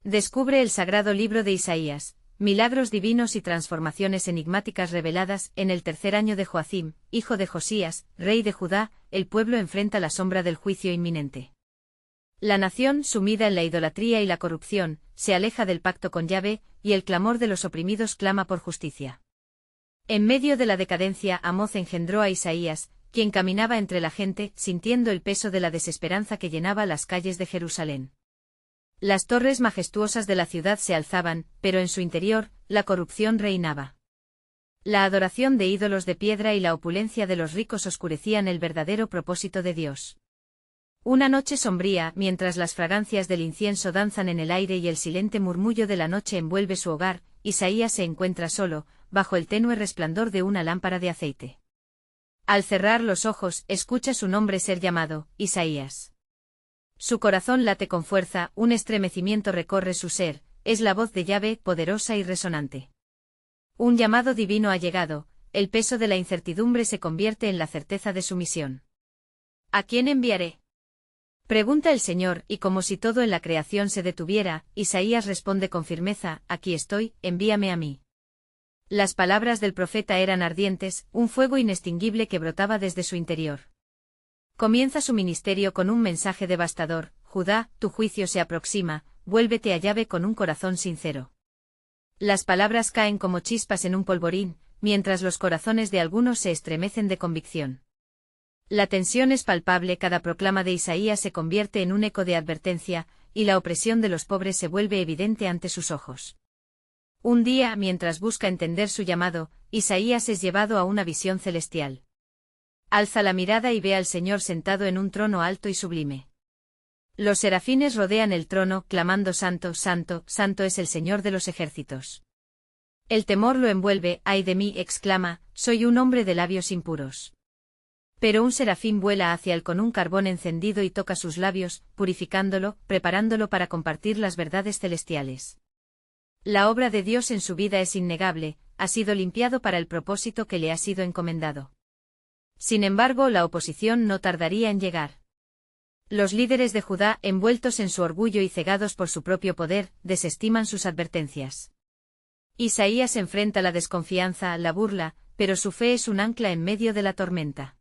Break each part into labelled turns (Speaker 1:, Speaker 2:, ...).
Speaker 1: Descubre el sagrado libro de Isaías, milagros divinos y transformaciones enigmáticas reveladas. En el tercer año de Joacim, hijo de Josías, rey de Judá, el pueblo enfrenta la sombra del juicio inminente. La nación, sumida en la idolatría y la corrupción, se aleja del pacto con Yahvé, y el clamor de los oprimidos clama por justicia. En medio de la decadencia, Amoz engendró a Isaías, quien caminaba entre la gente, sintiendo el peso de la desesperanza que llenaba las calles de Jerusalén. Las torres majestuosas de la ciudad se alzaban, pero en su interior, la corrupción reinaba. La adoración de ídolos de piedra y la opulencia de los ricos oscurecían el verdadero propósito de Dios. Una noche sombría, mientras las fragancias del incienso danzan en el aire y el silente murmullo de la noche envuelve su hogar, Isaías se encuentra solo, bajo el tenue resplandor de una lámpara de aceite. Al cerrar los ojos, escucha su nombre ser llamado, Isaías. Su corazón late con fuerza, un estremecimiento recorre su ser, es la voz de Yahvé, poderosa y resonante. Un llamado divino ha llegado, el peso de la incertidumbre se convierte en la certeza de su misión. ¿A quién enviaré?, pregunta el Señor, y como si todo en la creación se detuviera, Isaías responde con firmeza: aquí estoy, envíame a mí. Las palabras del profeta eran ardientes, un fuego inextinguible que brotaba desde su interior. Comienza su ministerio con un mensaje devastador: Judá, tu juicio se aproxima, vuélvete a Yahvé con un corazón sincero. Las palabras caen como chispas en un polvorín, mientras los corazones de algunos se estremecen de convicción. La tensión es palpable, cada proclama de Isaías se convierte en un eco de advertencia, y la opresión de los pobres se vuelve evidente ante sus ojos. Un día, mientras busca entender su llamado, Isaías es llevado a una visión celestial. Alza la mirada y ve al Señor sentado en un trono alto y sublime. Los serafines rodean el trono, clamando: Santo, Santo, Santo es el Señor de los ejércitos. El temor lo envuelve. Ay de mí, exclama, soy un hombre de labios impuros. Pero un serafín vuela hacia él con un carbón encendido y toca sus labios, purificándolo, preparándolo para compartir las verdades celestiales. La obra de Dios en su vida es innegable, ha sido limpiado para el propósito que le ha sido encomendado. Sin embargo, la oposición no tardaría en llegar. Los líderes de Judá, envueltos en su orgullo y cegados por su propio poder, desestiman sus advertencias. Isaías enfrenta la desconfianza, la burla, pero su fe es un ancla en medio de la tormenta.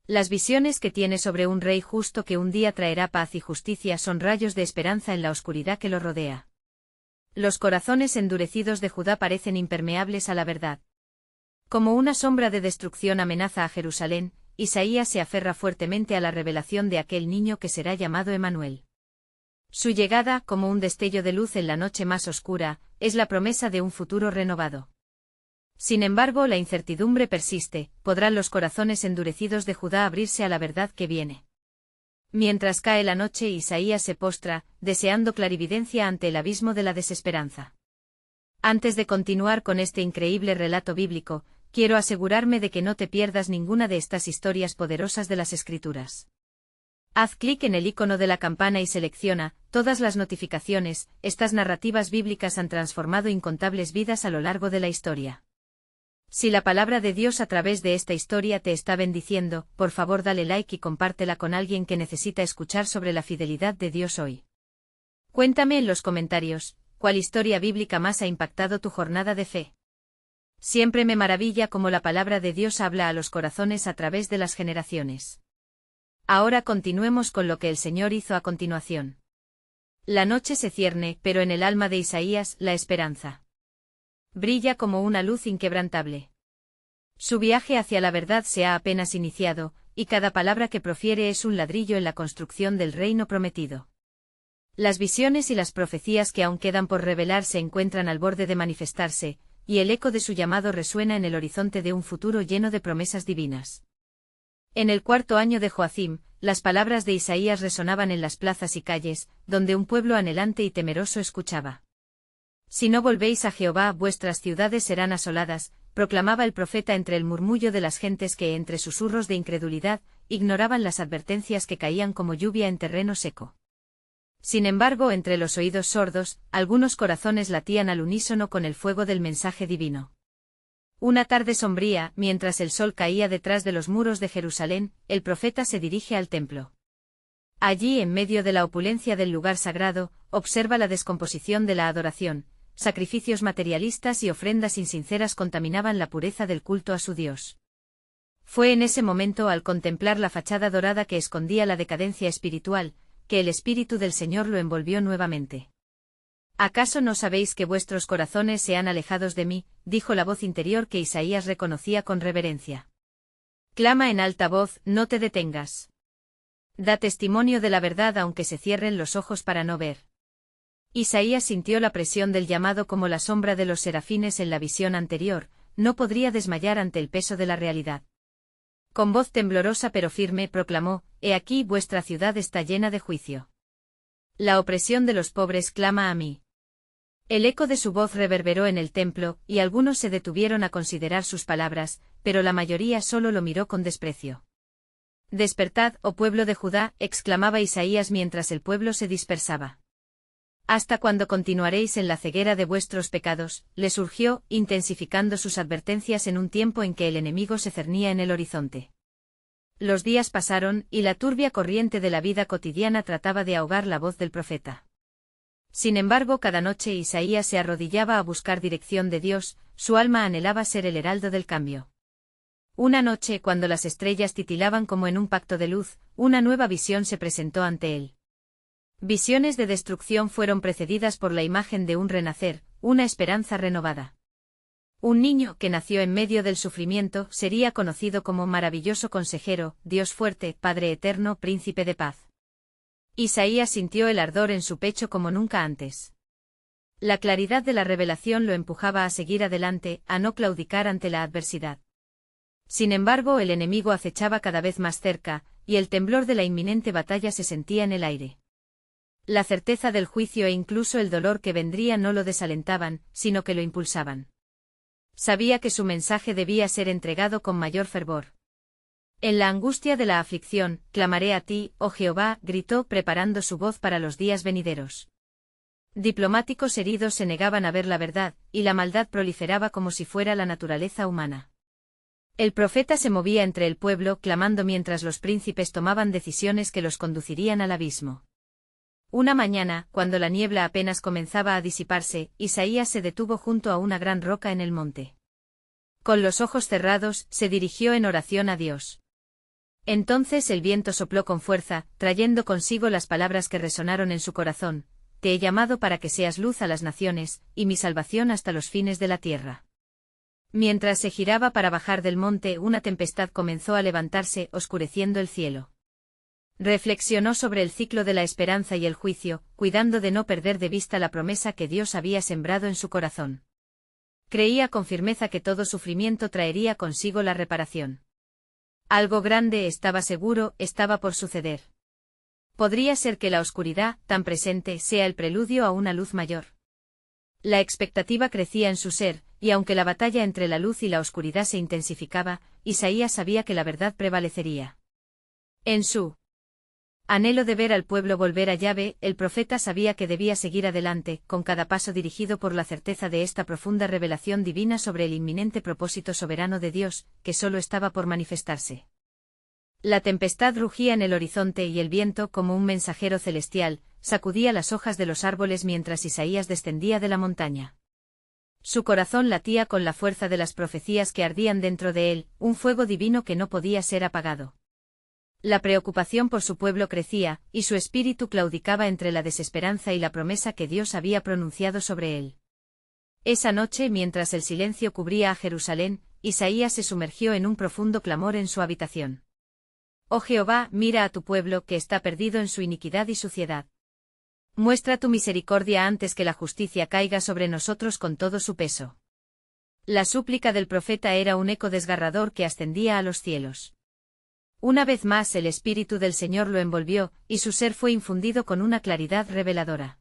Speaker 1: Las visiones que tiene sobre un rey justo que un día traerá paz y justicia son rayos de esperanza en la oscuridad que lo rodea. Los corazones endurecidos de Judá parecen impermeables a la verdad. Como una sombra de destrucción amenaza a Jerusalén, Isaías se aferra fuertemente a la revelación de aquel niño que será llamado Emanuel. Su llegada, como un destello de luz en la noche más oscura, es la promesa de un futuro renovado. Sin embargo, la incertidumbre persiste: ¿podrán los corazones endurecidos de Judá abrirse a la verdad que viene? Mientras cae la noche, Isaías se postra, deseando clarividencia ante el abismo de la desesperanza. Antes de continuar con este increíble relato bíblico, quiero asegurarme de que no te pierdas ninguna de estas historias poderosas de las Escrituras. Haz clic en el icono de la campana y selecciona todas las notificaciones. Estas narrativas bíblicas han transformado incontables vidas a lo largo de la historia. Si la palabra de Dios a través de esta historia te está bendiciendo, por favor dale like y compártela con alguien que necesita escuchar sobre la fidelidad de Dios hoy. Cuéntame en los comentarios, ¿cuál historia bíblica más ha impactado tu jornada de fe? Siempre me maravilla cómo la palabra de Dios habla a los corazones a través de las generaciones. Ahora continuemos con lo que el Señor hizo a continuación. La noche se cierne, pero en el alma de Isaías, la esperanza brilla como una luz inquebrantable. Su viaje hacia la verdad se ha apenas iniciado, y cada palabra que profiere es un ladrillo en la construcción del reino prometido. Las visiones y las profecías que aún quedan por revelar se encuentran al borde de manifestarse, y el eco de su llamado resuena en el horizonte de un futuro lleno de promesas divinas. En el cuarto año de Joacim, las palabras de Isaías resonaban en las plazas y calles, donde un pueblo anhelante y temeroso escuchaba. Si no volvéis a Jehová, vuestras ciudades serán asoladas, proclamaba el profeta entre el murmullo de las gentes que, entre susurros de incredulidad, ignoraban las advertencias que caían como lluvia en terreno seco. Sin embargo, entre los oídos sordos, algunos corazones latían al unísono con el fuego del mensaje divino. Una tarde sombría, mientras el sol caía detrás de los muros de Jerusalén, el profeta se dirige al templo. Allí, en medio de la opulencia del lugar sagrado, observa la descomposición de la adoración. Sacrificios materialistas y ofrendas insinceras contaminaban la pureza del culto a su Dios. Fue en ese momento, al contemplar la fachada dorada que escondía la decadencia espiritual, que el Espíritu del Señor lo envolvió nuevamente. ¿Acaso no sabéis que vuestros corazones se han alejado de mí?, dijo la voz interior que Isaías reconocía con reverencia. Clama en alta voz, no te detengas. Da testimonio de la verdad aunque se cierren los ojos para no ver. Isaías sintió la presión del llamado como la sombra de los serafines en la visión anterior, no podría desmayar ante el peso de la realidad. Con voz temblorosa pero firme proclamó: «He aquí vuestra ciudad está llena de juicio. La opresión de los pobres clama a mí». El eco de su voz reverberó en el templo, y algunos se detuvieron a considerar sus palabras, pero la mayoría solo lo miró con desprecio. «Despertad, oh pueblo de Judá», exclamaba Isaías mientras el pueblo se dispersaba. «¿Hasta cuándo continuaréis en la ceguera de vuestros pecados?», le surgió, intensificando sus advertencias en un tiempo en que el enemigo se cernía en el horizonte. Los días pasaron, y la turbia corriente de la vida cotidiana trataba de ahogar la voz del profeta. Sin embargo, cada noche Isaías se arrodillaba a buscar dirección de Dios, su alma anhelaba ser el heraldo del cambio. Una noche, cuando las estrellas titilaban como en un pacto de luz, una nueva visión se presentó ante él. Visiones de destrucción fueron precedidas por la imagen de un renacer, una esperanza renovada. Un niño que nació en medio del sufrimiento sería conocido como maravilloso consejero, Dios fuerte, Padre eterno, príncipe de paz. Isaías sintió el ardor en su pecho como nunca antes. La claridad de la revelación lo empujaba a seguir adelante, a no claudicar ante la adversidad. Sin embargo, el enemigo acechaba cada vez más cerca, y el temblor de la inminente batalla se sentía en el aire. La certeza del juicio e incluso el dolor que vendría no lo desalentaban, sino que lo impulsaban. Sabía que su mensaje debía ser entregado con mayor fervor. «En la angustia de la aflicción, clamaré a ti, oh Jehová», gritó, preparando su voz para los días venideros. Diplomáticos heridos se negaban a ver la verdad, y la maldad proliferaba como si fuera la naturaleza humana. El profeta se movía entre el pueblo clamando mientras los príncipes tomaban decisiones que los conducirían al abismo. Una mañana, cuando la niebla apenas comenzaba a disiparse, Isaías se detuvo junto a una gran roca en el monte. Con los ojos cerrados, se dirigió en oración a Dios. Entonces el viento sopló con fuerza, trayendo consigo las palabras que resonaron en su corazón: «Te he llamado para que seas luz a las naciones, y mi salvación hasta los fines de la tierra». Mientras se giraba para bajar del monte, una tempestad comenzó a levantarse, oscureciendo el cielo. Reflexionó sobre el ciclo de la esperanza y el juicio, cuidando de no perder de vista la promesa que Dios había sembrado en su corazón. Creía con firmeza que todo sufrimiento traería consigo la reparación. Algo grande, estaba seguro, estaba por suceder. Podría ser que la oscuridad, tan presente, sea el preludio a una luz mayor. La expectativa crecía en su ser, y aunque la batalla entre la luz y la oscuridad se intensificaba, Isaías sabía que la verdad prevalecería. En su anhelo de ver al pueblo volver a Yahvé, el profeta sabía que debía seguir adelante, con cada paso dirigido por la certeza de esta profunda revelación divina sobre el inminente propósito soberano de Dios, que solo estaba por manifestarse. La tempestad rugía en el horizonte y el viento, como un mensajero celestial, sacudía las hojas de los árboles mientras Isaías descendía de la montaña. Su corazón latía con la fuerza de las profecías que ardían dentro de él, un fuego divino que no podía ser apagado. La preocupación por su pueblo crecía, y su espíritu claudicaba entre la desesperanza y la promesa que Dios había pronunciado sobre él. Esa noche, mientras el silencio cubría a Jerusalén, Isaías se sumergió en un profundo clamor en su habitación. «Oh Jehová, mira a tu pueblo que está perdido en su iniquidad y suciedad. Muestra tu misericordia antes que la justicia caiga sobre nosotros con todo su peso». La súplica del profeta era un eco desgarrador que ascendía a los cielos. Una vez más el Espíritu del Señor lo envolvió, y su ser fue infundido con una claridad reveladora.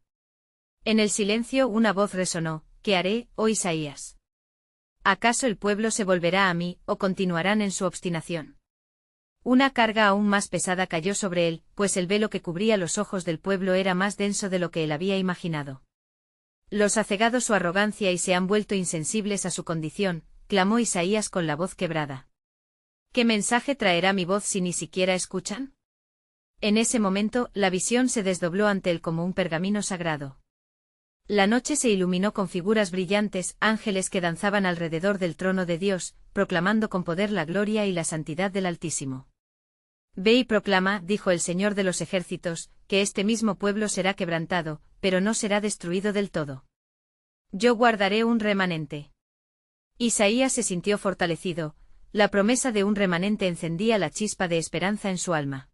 Speaker 1: En el silencio una voz resonó: «¿Qué haré, oh Isaías? ¿Acaso el pueblo se volverá a mí, o continuarán en su obstinación?». Una carga aún más pesada cayó sobre él, pues el velo que cubría los ojos del pueblo era más denso de lo que él había imaginado. «Los ha cegado su arrogancia y se han vuelto insensibles a su condición», clamó Isaías con la voz quebrada. «¿Qué mensaje traerá mi voz si ni siquiera escuchan?». En ese momento, la visión se desdobló ante él como un pergamino sagrado. La noche se iluminó con figuras brillantes, ángeles que danzaban alrededor del trono de Dios, proclamando con poder la gloria y la santidad del Altísimo. Ve y proclama, dijo el Señor de los ejércitos, que este mismo pueblo será quebrantado, pero no será destruido del todo. Yo guardaré un remanente. Isaías se sintió fortalecido, la promesa de un remanente encendía la chispa de esperanza en su alma.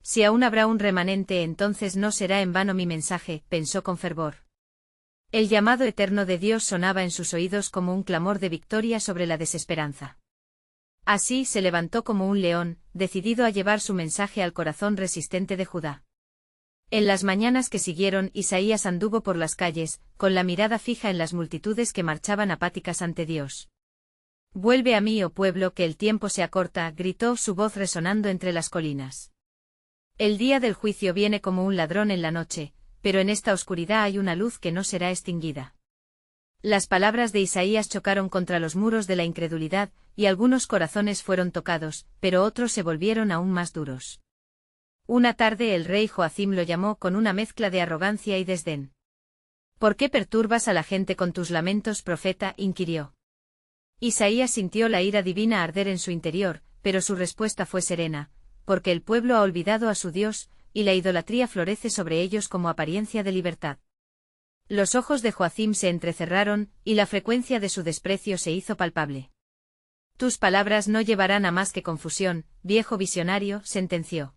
Speaker 1: Si aún habrá un remanente, entonces no será en vano mi mensaje, pensó con fervor. El llamado eterno de Dios sonaba en sus oídos como un clamor de victoria sobre la desesperanza. Así se levantó como un león, decidido a llevar su mensaje al corazón resistente de Judá. En las mañanas que siguieron, Isaías anduvo por las calles, con la mirada fija en las multitudes que marchaban apáticas ante Dios. «Vuelve a mí, oh pueblo, que el tiempo se acorta», gritó su voz resonando entre las colinas. El día del juicio viene como un ladrón en la noche, pero en esta oscuridad hay una luz que no será extinguida. Las palabras de Isaías chocaron contra los muros de la incredulidad, y algunos corazones fueron tocados, pero otros se volvieron aún más duros. Una tarde el rey Joacim lo llamó con una mezcla de arrogancia y desdén. «¿Por qué perturbas a la gente con tus lamentos, profeta?», inquirió. Isaías sintió la ira divina arder en su interior, pero su respuesta fue serena, porque el pueblo ha olvidado a su Dios, y la idolatría florece sobre ellos como apariencia de libertad. Los ojos de Joacim se entrecerraron, y la frecuencia de su desprecio se hizo palpable. «Tus palabras no llevarán a más que confusión, viejo visionario», sentenció.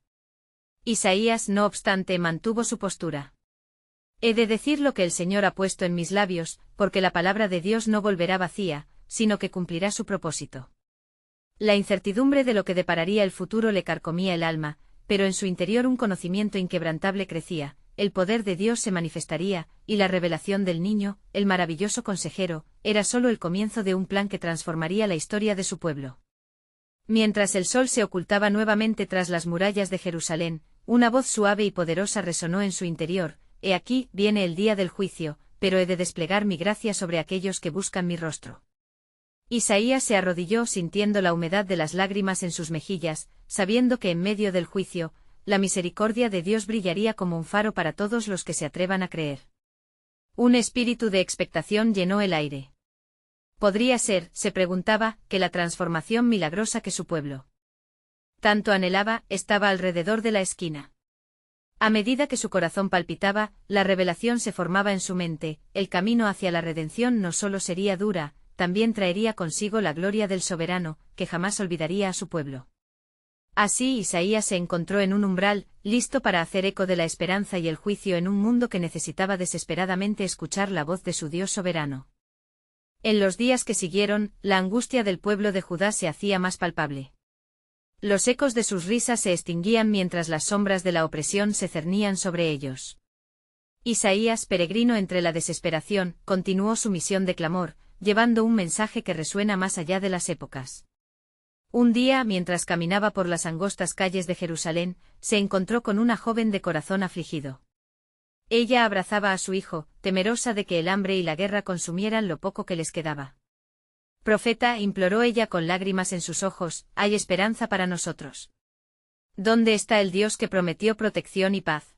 Speaker 1: Isaías, no obstante, mantuvo su postura. «He de decir lo que el Señor ha puesto en mis labios, porque la palabra de Dios no volverá vacía, sino que cumplirá su propósito». La incertidumbre de lo que depararía el futuro le carcomía el alma, pero en su interior un conocimiento inquebrantable crecía, el poder de Dios se manifestaría, y la revelación del niño, el maravilloso consejero, era solo el comienzo de un plan que transformaría la historia de su pueblo. Mientras el sol se ocultaba nuevamente tras las murallas de Jerusalén, una voz suave y poderosa resonó en su interior: «He aquí, viene el día del juicio, pero he de desplegar mi gracia sobre aquellos que buscan mi rostro». Isaías se arrodilló sintiendo la humedad de las lágrimas en sus mejillas, sabiendo que en medio del juicio, la misericordia de Dios brillaría como un faro para todos los que se atrevan a creer. Un espíritu de expectación llenó el aire. ¿Podría ser, se preguntaba, que la transformación milagrosa que su pueblo tanto anhelaba estaba alrededor de la esquina? A medida que su corazón palpitaba, la revelación se formaba en su mente: el camino hacia la redención no solo sería dura, también traería consigo la gloria del soberano, que jamás olvidaría a su pueblo. Así Isaías se encontró en un umbral, listo para hacer eco de la esperanza y el juicio en un mundo que necesitaba desesperadamente escuchar la voz de su Dios soberano. En los días que siguieron, la angustia del pueblo de Judá se hacía más palpable. Los ecos de sus risas se extinguían mientras las sombras de la opresión se cernían sobre ellos. Isaías, peregrino entre la desesperación, continuó su misión de clamor, llevando un mensaje que resuena más allá de las épocas. Un día, mientras caminaba por las angostas calles de Jerusalén, se encontró con una joven de corazón afligido. Ella abrazaba a su hijo, temerosa de que el hambre y la guerra consumieran lo poco que les quedaba. «Profeta», imploró ella con lágrimas en sus ojos, «hay esperanza para nosotros. ¿Dónde está el Dios que prometió protección y paz?».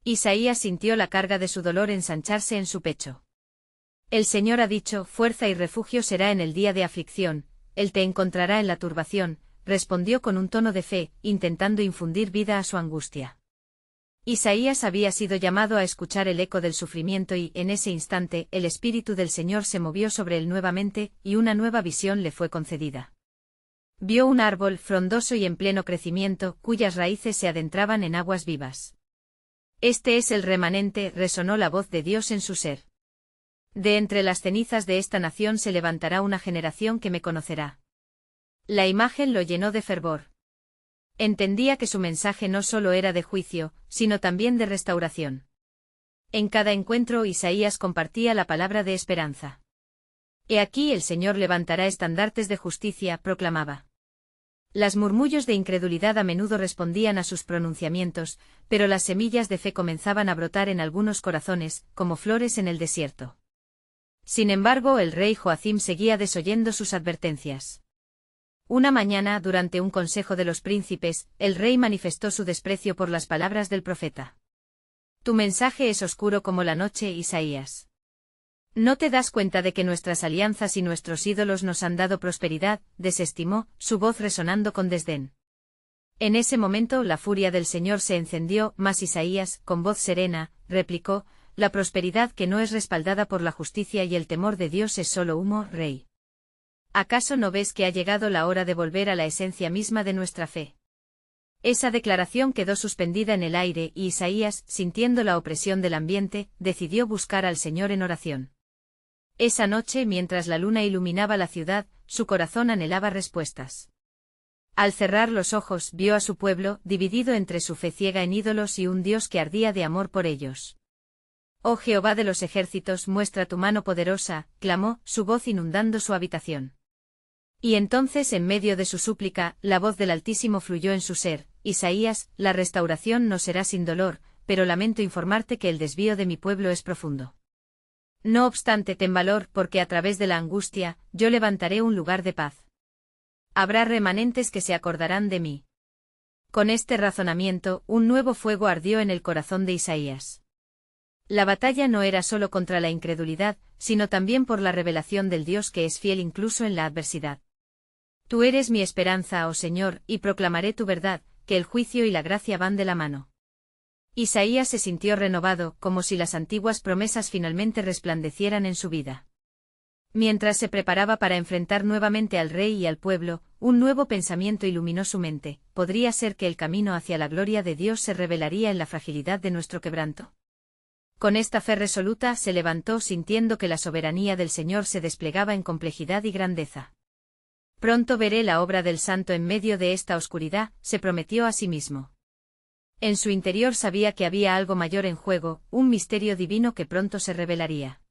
Speaker 1: Isaías sintió la carga de su dolor ensancharse en su pecho. «El Señor ha dicho: fuerza y refugio será en el día de aflicción, Él te encontrará en la turbación», respondió con un tono de fe, intentando infundir vida a su angustia. Isaías había sido llamado a escuchar el eco del sufrimiento y, en ese instante, el Espíritu del Señor se movió sobre él nuevamente, y una nueva visión le fue concedida. Vio un árbol frondoso y en pleno crecimiento, cuyas raíces se adentraban en aguas vivas. «Este es el remanente», resonó la voz de Dios en su ser. «De entre las cenizas de esta nación se levantará una generación que me conocerá». La imagen lo llenó de fervor. Entendía que su mensaje no solo era de juicio, sino también de restauración. En cada encuentro Isaías compartía la palabra de esperanza. «He aquí el Señor levantará estandartes de justicia», proclamaba. Las murmullos de incredulidad a menudo respondían a sus pronunciamientos, pero las semillas de fe comenzaban a brotar en algunos corazones, como flores en el desierto. Sin embargo, el rey Joacim seguía desoyendo sus advertencias. Una mañana, durante un consejo de los príncipes, el rey manifestó su desprecio por las palabras del profeta. Tu mensaje es oscuro como la noche, Isaías. ¿No te das cuenta de que nuestras alianzas y nuestros ídolos nos han dado prosperidad? Desestimó, su voz resonando con desdén. En ese momento la furia del Señor se encendió, mas Isaías, con voz serena, replicó, la prosperidad que no es respaldada por la justicia y el temor de Dios es solo humo, rey. ¿Acaso no ves que ha llegado la hora de volver a la esencia misma de nuestra fe? Esa declaración quedó suspendida en el aire y Isaías, sintiendo la opresión del ambiente, decidió buscar al Señor en oración. Esa noche, mientras la luna iluminaba la ciudad, su corazón anhelaba respuestas. Al cerrar los ojos, vio a su pueblo, dividido entre su fe ciega en ídolos y un Dios que ardía de amor por ellos. Oh Jehová de los ejércitos, muestra tu mano poderosa, clamó, su voz inundando su habitación. Y entonces, en medio de su súplica, la voz del Altísimo fluyó en su ser, Isaías, la restauración no será sin dolor, pero lamento informarte que el desvío de mi pueblo es profundo. No obstante, ten valor, porque a través de la angustia, yo levantaré un lugar de paz. Habrá remanentes que se acordarán de mí. Con este razonamiento, un nuevo fuego ardió en el corazón de Isaías. La batalla no era solo contra la incredulidad, sino también por la revelación del Dios que es fiel incluso en la adversidad. Tú eres mi esperanza, oh Señor, y proclamaré tu verdad, que el juicio y la gracia van de la mano. Isaías se sintió renovado, como si las antiguas promesas finalmente resplandecieran en su vida. Mientras se preparaba para enfrentar nuevamente al rey y al pueblo, un nuevo pensamiento iluminó su mente. ¿Podría ser que el camino hacia la gloria de Dios se revelaría en la fragilidad de nuestro quebranto? Con esta fe resoluta se levantó sintiendo que la soberanía del Señor se desplegaba en complejidad y grandeza. Pronto veré la obra del Santo en medio de esta oscuridad, se prometió a sí mismo. En su interior sabía que había algo mayor en juego, un misterio divino que pronto se revelaría.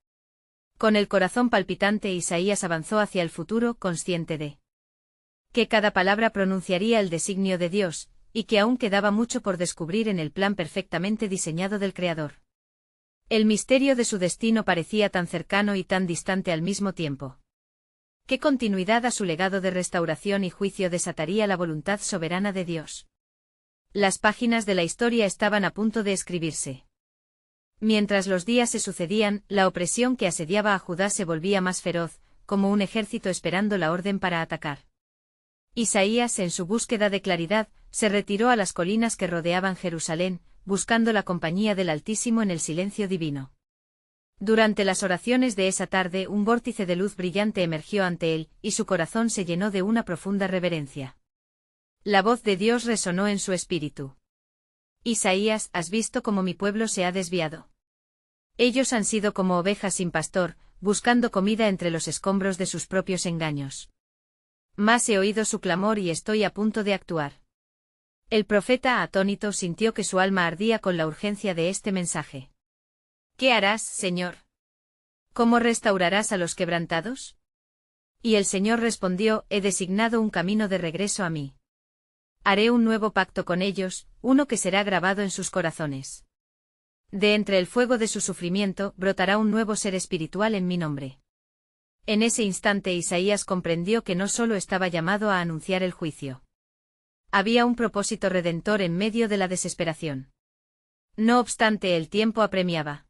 Speaker 1: Con el corazón palpitante, Isaías avanzó hacia el futuro, consciente de que cada palabra pronunciaría el designio de Dios, y que aún quedaba mucho por descubrir en el plan perfectamente diseñado del Creador. El misterio de su destino parecía tan cercano y tan distante al mismo tiempo. ¿Qué continuidad a su legado de restauración y juicio desataría la voluntad soberana de Dios? Las páginas de la historia estaban a punto de escribirse. Mientras los días se sucedían, la opresión que asediaba a Judá se volvía más feroz, como un ejército esperando la orden para atacar. Isaías, en su búsqueda de claridad, se retiró a las colinas que rodeaban Jerusalén, buscando la compañía del Altísimo en el silencio divino. Durante las oraciones de esa tarde, un vórtice de luz brillante emergió ante él, y su corazón se llenó de una profunda reverencia. La voz de Dios resonó en su espíritu. Isaías, ¿has visto cómo mi pueblo se ha desviado? Ellos han sido como ovejas sin pastor, buscando comida entre los escombros de sus propios engaños. Mas he oído su clamor y estoy a punto de actuar. El profeta, atónito, sintió que su alma ardía con la urgencia de este mensaje. ¿Qué harás, Señor? ¿Cómo restaurarás a los quebrantados? Y el Señor respondió, he designado un camino de regreso a mí. Haré un nuevo pacto con ellos, uno que será grabado en sus corazones. De entre el fuego de su sufrimiento brotará un nuevo ser espiritual en mi nombre. En ese instante Isaías comprendió que no solo estaba llamado a anunciar el juicio. Había un propósito redentor en medio de la desesperación. No obstante, el tiempo apremiaba.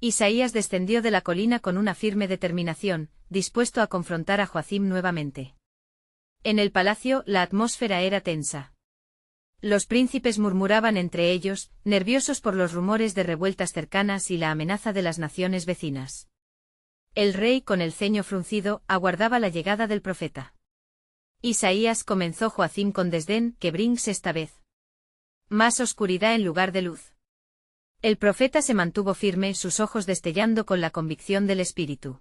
Speaker 1: Isaías descendió de la colina con una firme determinación, dispuesto a confrontar a Joacim nuevamente. En el palacio, la atmósfera era tensa. Los príncipes murmuraban entre ellos, nerviosos por los rumores de revueltas cercanas y la amenaza de las naciones vecinas. El rey, con el ceño fruncido, aguardaba la llegada del profeta. Isaías, comenzó Joacim con desdén, ¿qué brings esta vez? Más oscuridad en lugar de luz. El profeta se mantuvo firme, sus ojos destellando con la convicción del espíritu.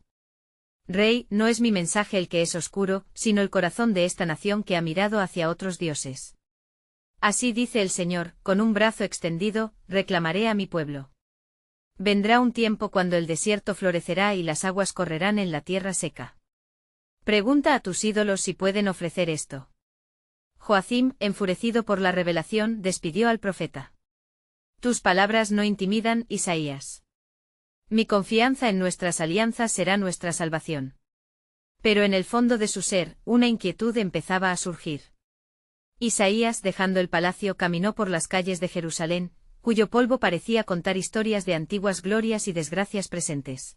Speaker 1: Rey, no es mi mensaje el que es oscuro, sino el corazón de esta nación que ha mirado hacia otros dioses. Así dice el Señor, con un brazo extendido, reclamaré a mi pueblo. Vendrá un tiempo cuando el desierto florecerá y las aguas correrán en la tierra seca. Pregunta a tus ídolos si pueden ofrecer esto. Joacim, enfurecido por la revelación, despidió al profeta. Tus palabras no intimidan, Isaías. Mi confianza en nuestras alianzas será nuestra salvación. Pero en el fondo de su ser, una inquietud empezaba a surgir. Isaías, dejando el palacio, caminó por las calles de Jerusalén, cuyo polvo parecía contar historias de antiguas glorias y desgracias presentes.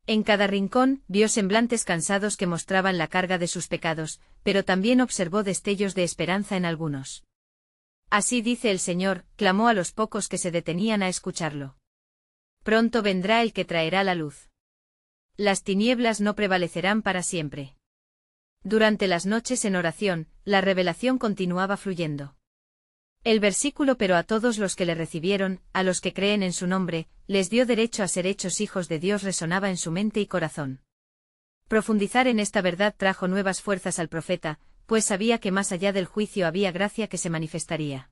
Speaker 1: En cada rincón, vio semblantes cansados que mostraban la carga de sus pecados, pero también observó destellos de esperanza en algunos. Así dice el Señor, clamó a los pocos que se detenían a escucharlo. Pronto vendrá el que traerá la luz. Las tinieblas no prevalecerán para siempre. Durante las noches en oración, la revelación continuaba fluyendo. El versículo: pero a todos los que le recibieron, a los que creen en su nombre, les dio derecho a ser hechos hijos de Dios, resonaba en su mente y corazón. Profundizar en esta verdad trajo nuevas fuerzas al profeta, pues sabía que más allá del juicio había gracia que se manifestaría.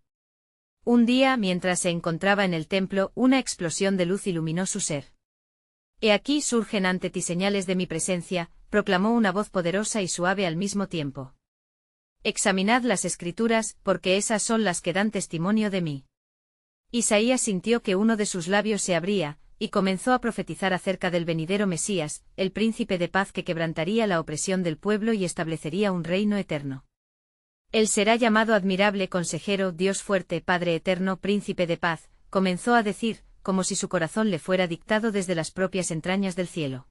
Speaker 1: Un día, mientras se encontraba en el templo, una explosión de luz iluminó su ser. He aquí surgen ante ti señales de mi presencia, proclamó una voz poderosa y suave al mismo tiempo. Examinad las Escrituras, porque esas son las que dan testimonio de mí. Isaías sintió que uno de sus labios se abría, y comenzó a profetizar acerca del venidero Mesías, el príncipe de paz que quebrantaría la opresión del pueblo y establecería un reino eterno. Él será llamado admirable consejero, Dios fuerte, Padre eterno, príncipe de paz, comenzó a decir, como si su corazón le fuera dictado desde las propias entrañas del cielo.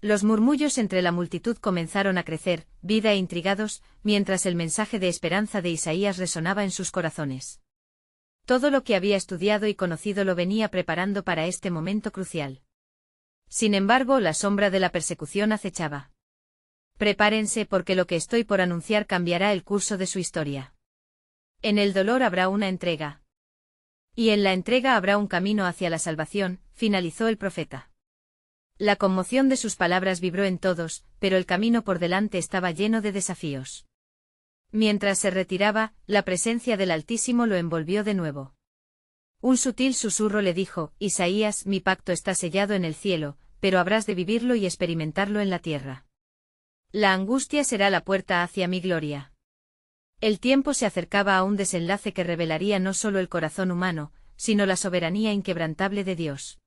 Speaker 1: Los murmullos entre la multitud comenzaron a crecer, vida e intrigados, mientras el mensaje de esperanza de Isaías resonaba en sus corazones. Todo lo que había estudiado y conocido lo venía preparando para este momento crucial. Sin embargo, la sombra de la persecución acechaba. Prepárense, porque lo que estoy por anunciar cambiará el curso de su historia. En el dolor habrá una entrega. Y en la entrega habrá un camino hacia la salvación, finalizó el profeta. La conmoción de sus palabras vibró en todos, pero el camino por delante estaba lleno de desafíos. Mientras se retiraba, la presencia del Altísimo lo envolvió de nuevo. Un sutil susurro le dijo: Isaías, mi pacto está sellado en el cielo, pero habrás de vivirlo y experimentarlo en la tierra. La angustia será la puerta hacia mi gloria. El tiempo se acercaba a un desenlace que revelaría no solo el corazón humano, sino la soberanía inquebrantable de Dios.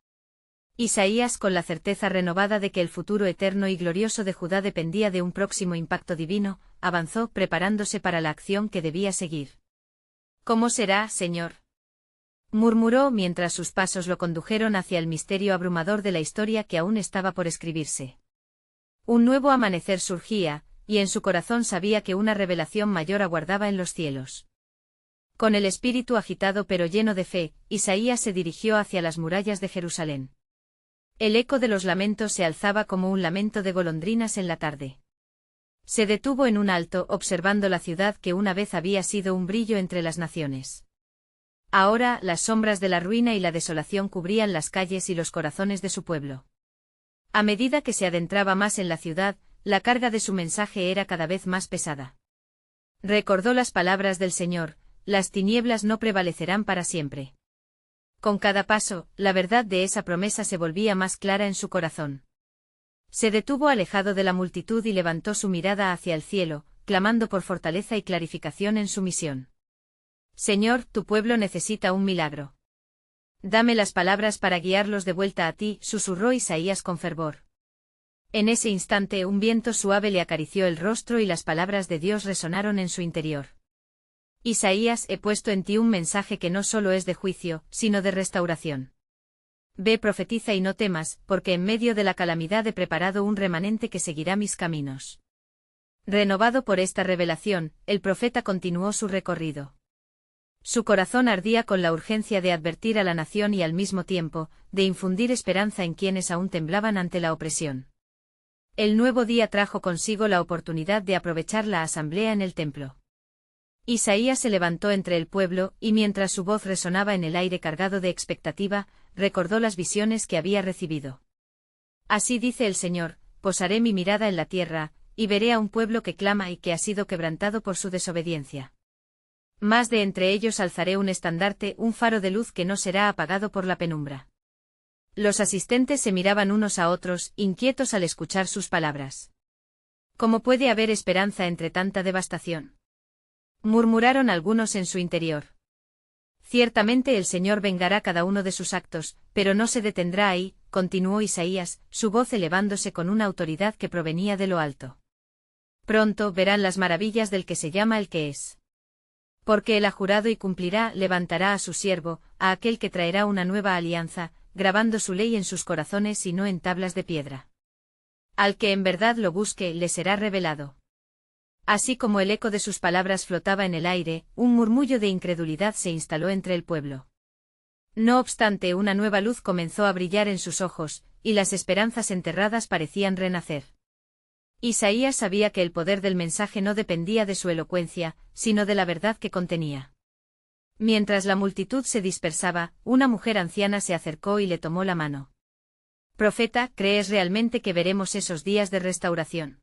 Speaker 1: Isaías, con la certeza renovada de que el futuro eterno y glorioso de Judá dependía de un próximo impacto divino, avanzó, preparándose para la acción que debía seguir. ¿Cómo será, Señor?, murmuró mientras sus pasos lo condujeron hacia el misterio abrumador de la historia que aún estaba por escribirse. Un nuevo amanecer surgía, y en su corazón sabía que una revelación mayor aguardaba en los cielos. Con el espíritu agitado pero lleno de fe, Isaías se dirigió hacia las murallas de Jerusalén. El eco de los lamentos se alzaba como un lamento de golondrinas en la tarde. Se detuvo en un alto, observando la ciudad que una vez había sido un brillo entre las naciones. Ahora, las sombras de la ruina y la desolación cubrían las calles y los corazones de su pueblo. A medida que se adentraba más en la ciudad, la carga de su mensaje era cada vez más pesada. Recordó las palabras del Señor: las tinieblas no prevalecerán para siempre. Con cada paso, la verdad de esa promesa se volvía más clara en su corazón. Se detuvo alejado de la multitud y levantó su mirada hacia el cielo, clamando por fortaleza y clarificación en su misión. Señor, tu pueblo necesita un milagro. Dame las palabras para guiarlos de vuelta a ti, susurró Isaías con fervor. En ese instante un viento suave le acarició el rostro y las palabras de Dios resonaron en su interior. Isaías, he puesto en ti un mensaje que no solo es de juicio, sino de restauración. Ve, profetiza y no temas, porque en medio de la calamidad he preparado un remanente que seguirá mis caminos. Renovado por esta revelación, el profeta continuó su recorrido. Su corazón ardía con la urgencia de advertir a la nación y al mismo tiempo, de infundir esperanza en quienes aún temblaban ante la opresión. El nuevo día trajo consigo la oportunidad de aprovechar la asamblea en el templo. Isaías se levantó entre el pueblo, y mientras su voz resonaba en el aire cargado de expectativa, recordó las visiones que había recibido. Así dice el Señor: posaré mi mirada en la tierra, y veré a un pueblo que clama y que ha sido quebrantado por su desobediencia. Más de entre ellos alzaré un estandarte, un faro de luz que no será apagado por la penumbra. Los asistentes se miraban unos a otros, inquietos al escuchar sus palabras. ¿Cómo puede haber esperanza entre tanta devastación?, murmuraron algunos en su interior. Ciertamente el Señor vengará cada uno de sus actos, pero no se detendrá ahí, continuó Isaías, su voz elevándose con una autoridad que provenía de lo alto. Pronto verán las maravillas del que se llama el que es. Porque él ha jurado y cumplirá, levantará a su siervo, a aquel que traerá una nueva alianza, grabando su ley en sus corazones y no en tablas de piedra. Al que en verdad lo busque, le será revelado. Así como el eco de sus palabras flotaba en el aire, un murmullo de incredulidad se instaló entre el pueblo. No obstante, una nueva luz comenzó a brillar en sus ojos, y las esperanzas enterradas parecían renacer. Isaías sabía que el poder del mensaje no dependía de su elocuencia, sino de la verdad que contenía. Mientras la multitud se dispersaba, una mujer anciana se acercó y le tomó la mano. «Profeta, ¿crees realmente que veremos esos días de restauración?»,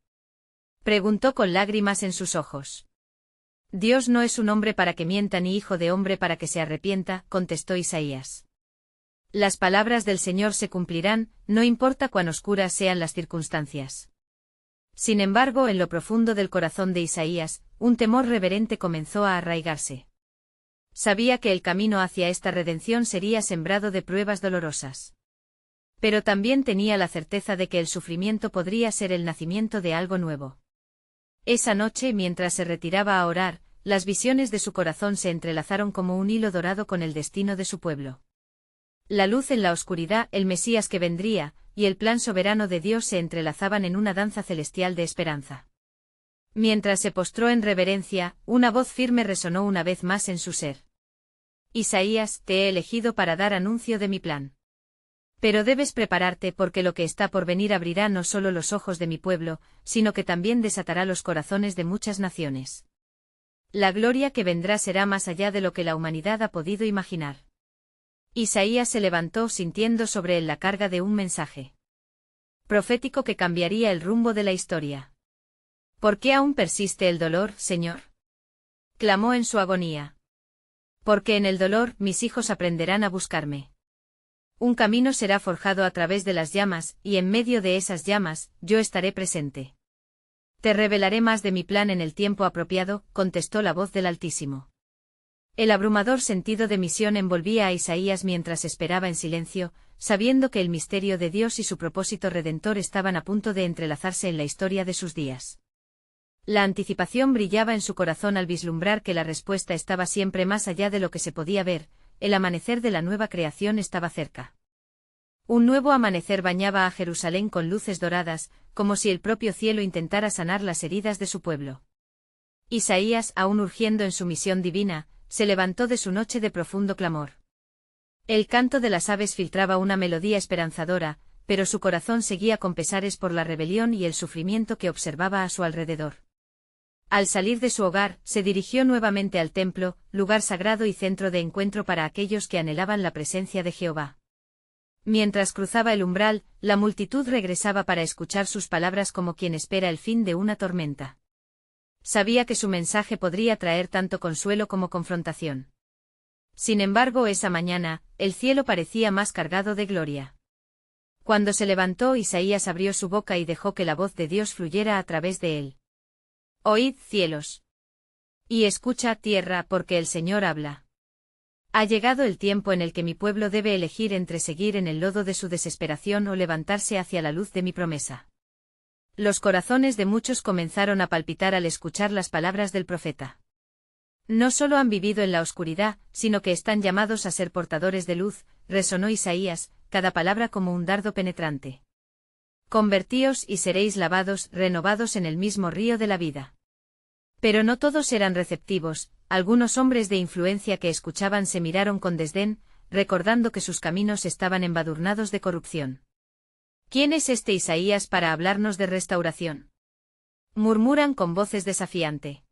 Speaker 1: preguntó con lágrimas en sus ojos. «Dios no es un hombre para que mienta ni hijo de hombre para que se arrepienta», contestó Isaías. «Las palabras del Señor se cumplirán, no importa cuán oscuras sean las circunstancias». Sin embargo, en lo profundo del corazón de Isaías, un temor reverente comenzó a arraigarse. Sabía que el camino hacia esta redención sería sembrado de pruebas dolorosas. Pero también tenía la certeza de que el sufrimiento podría ser el nacimiento de algo nuevo. Esa noche, mientras se retiraba a orar, las visiones de su corazón se entrelazaron como un hilo dorado con el destino de su pueblo. La luz en la oscuridad, el Mesías que vendría, y el plan soberano de Dios se entrelazaban en una danza celestial de esperanza. Mientras se postró en reverencia, una voz firme resonó una vez más en su ser. «Isaías, te he elegido para dar anuncio de mi plan. Pero debes prepararte porque lo que está por venir abrirá no solo los ojos de mi pueblo, sino que también desatará los corazones de muchas naciones. La gloria que vendrá será más allá de lo que la humanidad ha podido imaginar». Isaías se levantó sintiendo sobre él la carga de un mensaje profético que cambiaría el rumbo de la historia. «¿Por qué aún persiste el dolor, Señor?», clamó en su agonía. «Porque en el dolor mis hijos aprenderán a buscarme. Un camino será forjado a través de las llamas, y en medio de esas llamas, yo estaré presente. Te revelaré más de mi plan en el tiempo apropiado», contestó la voz del Altísimo. El abrumador sentido de misión envolvía a Isaías mientras esperaba en silencio, sabiendo que el misterio de Dios y su propósito redentor estaban a punto de entrelazarse en la historia de sus días. La anticipación brillaba en su corazón al vislumbrar que la respuesta estaba siempre más allá de lo que se podía ver, el amanecer de la nueva creación estaba cerca. Un nuevo amanecer bañaba a Jerusalén con luces doradas, como si el propio cielo intentara sanar las heridas de su pueblo. Isaías, aún urgiendo en su misión divina, se levantó de su noche de profundo clamor. El canto de las aves filtraba una melodía esperanzadora, pero su corazón seguía con pesares por la rebelión y el sufrimiento que observaba a su alrededor. Al salir de su hogar, se dirigió nuevamente al templo, lugar sagrado y centro de encuentro para aquellos que anhelaban la presencia de Jehová. Mientras cruzaba el umbral, la multitud regresaba para escuchar sus palabras como quien espera el fin de una tormenta. Sabía que su mensaje podría traer tanto consuelo como confrontación. Sin embargo, esa mañana, el cielo parecía más cargado de gloria. Cuando se levantó, Isaías abrió su boca y dejó que la voz de Dios fluyera a través de él. «Oíd, cielos. Y escucha, tierra, porque el Señor habla. Ha llegado el tiempo en el que mi pueblo debe elegir entre seguir en el lodo de su desesperación o levantarse hacia la luz de mi promesa». Los corazones de muchos comenzaron a palpitar al escuchar las palabras del profeta. No solo han vivido en la oscuridad, sino que están llamados a ser portadores de luz, resonó Isaías, cada palabra como un dardo penetrante. «Convertíos y seréis lavados, renovados en el mismo río de la vida». Pero no todos eran receptivos, algunos hombres de influencia que escuchaban se miraron con desdén, recordando que sus caminos estaban embadurnados de corrupción. «¿Quién es este Isaías para hablarnos de restauración?», murmuran con voces desafiante.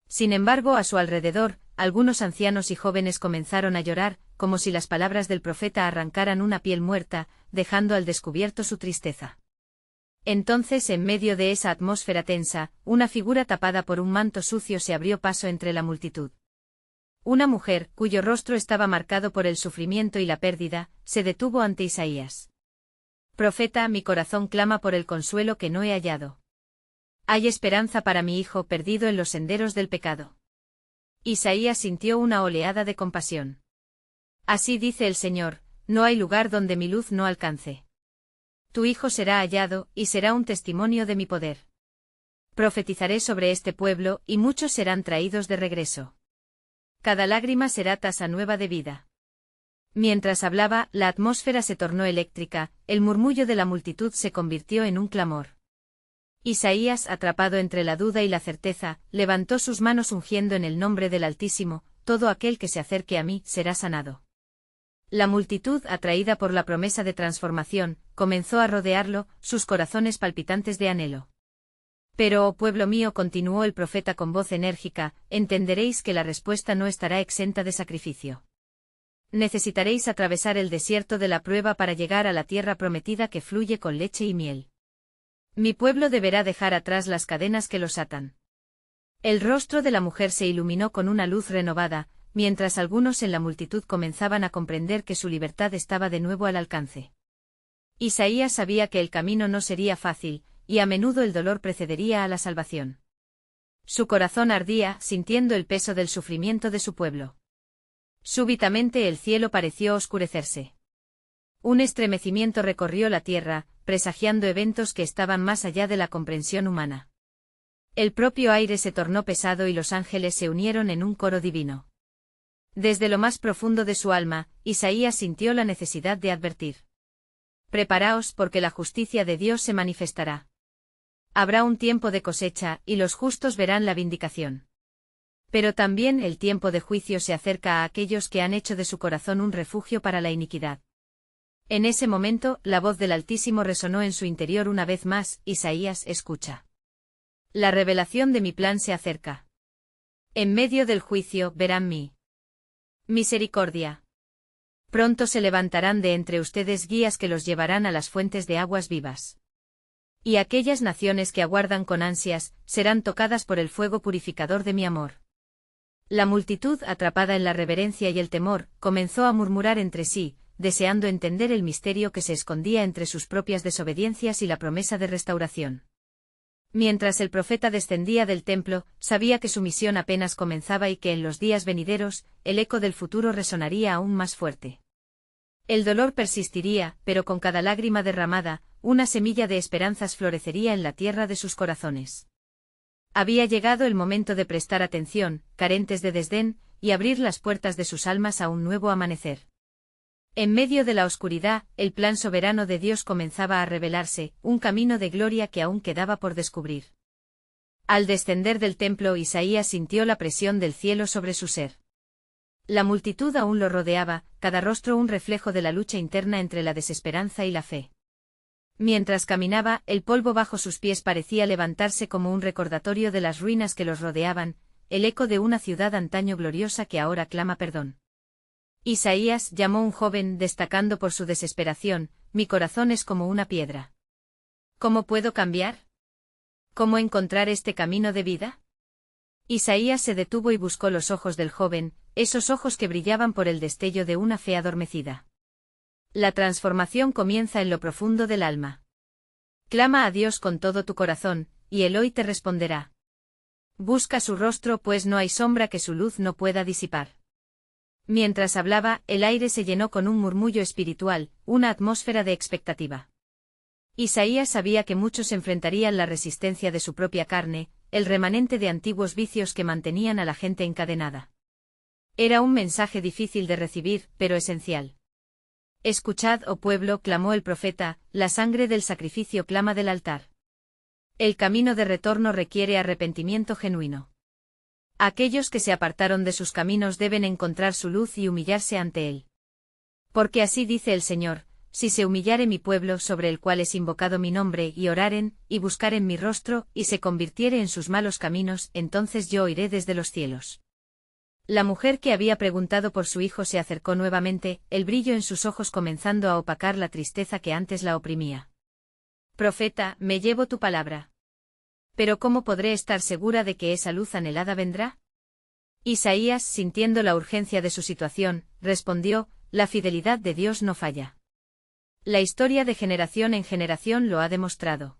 Speaker 1: Sin embargo, a su alrededor, algunos ancianos y jóvenes comenzaron a llorar, como si las palabras del profeta arrancaran una piel muerta, dejando al descubierto su tristeza. Entonces, en medio de esa atmósfera tensa, una figura tapada por un manto sucio se abrió paso entre la multitud. Una mujer, cuyo rostro estaba marcado por el sufrimiento y la pérdida, se detuvo ante Isaías. «Profeta, mi corazón clama por el consuelo que no he hallado. Hay esperanza para mi hijo perdido en los senderos del pecado». Isaías sintió una oleada de compasión. Así dice el Señor, no hay lugar donde mi luz no alcance. Tu hijo será hallado, y será un testimonio de mi poder. Profetizaré sobre este pueblo, y muchos serán traídos de regreso. Cada lágrima será tasa nueva de vida. Mientras hablaba, la atmósfera se tornó eléctrica, el murmullo de la multitud se convirtió en un clamor. Isaías, atrapado entre la duda y la certeza, levantó sus manos ungiendo en el nombre del Altísimo, todo aquel que se acerque a mí será sanado. La multitud, atraída por la promesa de transformación, comenzó a rodearlo, sus corazones palpitantes de anhelo. Pero, oh pueblo mío, continuó el profeta con voz enérgica, entenderéis que la respuesta no estará exenta de sacrificio. Necesitaréis atravesar el desierto de la prueba para llegar a la tierra prometida que fluye con leche y miel. Mi pueblo deberá dejar atrás las cadenas que los atan. El rostro de la mujer se iluminó con una luz renovada, mientras algunos en la multitud comenzaban a comprender que su libertad estaba de nuevo al alcance. Isaías sabía que el camino no sería fácil, y a menudo el dolor precedería a la salvación. Su corazón ardía, sintiendo el peso del sufrimiento de su pueblo. Súbitamente el cielo pareció oscurecerse. Un estremecimiento recorrió la tierra, presagiando eventos que estaban más allá de la comprensión humana. El propio aire se tornó pesado y los ángeles se unieron en un coro divino. Desde lo más profundo de su alma, Isaías sintió la necesidad de advertir. Preparaos porque la justicia de Dios se manifestará. Habrá un tiempo de cosecha, y los justos verán la vindicación. Pero también el tiempo de juicio se acerca a aquellos que han hecho de su corazón un refugio para la iniquidad. En ese momento, la voz del Altísimo resonó en su interior una vez más, Isaías, escucha. La revelación de mi plan se acerca. En medio del juicio, verán mi misericordia. Pronto se levantarán de entre ustedes guías que los llevarán a las fuentes de aguas vivas. Y aquellas naciones que aguardan con ansias, serán tocadas por el fuego purificador de mi amor. La multitud, atrapada en la reverencia y el temor, comenzó a murmurar entre sí, deseando entender el misterio que se escondía entre sus propias desobediencias y la promesa de restauración. Mientras el profeta descendía del templo, sabía que su misión apenas comenzaba y que en los días venideros, el eco del futuro resonaría aún más fuerte. El dolor persistiría, pero con cada lágrima derramada, una semilla de esperanzas florecería en la tierra de sus corazones. Había llegado el momento de prestar atención, carentes de desdén, y abrir las puertas de sus almas a un nuevo amanecer. En medio de la oscuridad, el plan soberano de Dios comenzaba a revelarse, un camino de gloria que aún quedaba por descubrir. Al descender del templo, Isaías sintió la presión del cielo sobre su ser. La multitud aún lo rodeaba, cada rostro un reflejo de la lucha interna entre la desesperanza y la fe. Mientras caminaba, el polvo bajo sus pies parecía levantarse como un recordatorio de las ruinas que los rodeaban, el eco de una ciudad antaño gloriosa que ahora clama perdón. Isaías llamó un joven, destacando por su desesperación, mi corazón es como una piedra. ¿Cómo puedo cambiar? ¿Cómo encontrar este camino de vida? Isaías se detuvo y buscó los ojos del joven, esos ojos que brillaban por el destello de una fe adormecida. La transformación comienza en lo profundo del alma. Clama a Dios con todo tu corazón, y Él hoy te responderá. Busca su rostro, pues no hay sombra que su luz no pueda disipar. Mientras hablaba, el aire se llenó con un murmullo espiritual, una atmósfera de expectativa. Isaías sabía que muchos enfrentarían la resistencia de su propia carne, el remanente de antiguos vicios que mantenían a la gente encadenada. Era un mensaje difícil de recibir, pero esencial. Escuchad, oh pueblo, clamó el profeta, la sangre del sacrificio clama del altar. El camino de retorno requiere arrepentimiento genuino. Aquellos que se apartaron de sus caminos deben encontrar su luz y humillarse ante él. Porque así dice el Señor, si se humillare mi pueblo sobre el cual es invocado mi nombre y oraren, y buscaren mi rostro, y se convirtiere en sus malos caminos, entonces yo oiré desde los cielos. La mujer que había preguntado por su hijo se acercó nuevamente, el brillo en sus ojos comenzando a opacar la tristeza que antes la oprimía. Profeta, me llevo tu palabra. Pero ¿cómo podré estar segura de que esa luz anhelada vendrá? Isaías, sintiendo la urgencia de su situación, respondió, la fidelidad de Dios no falla. La historia de generación en generación lo ha demostrado.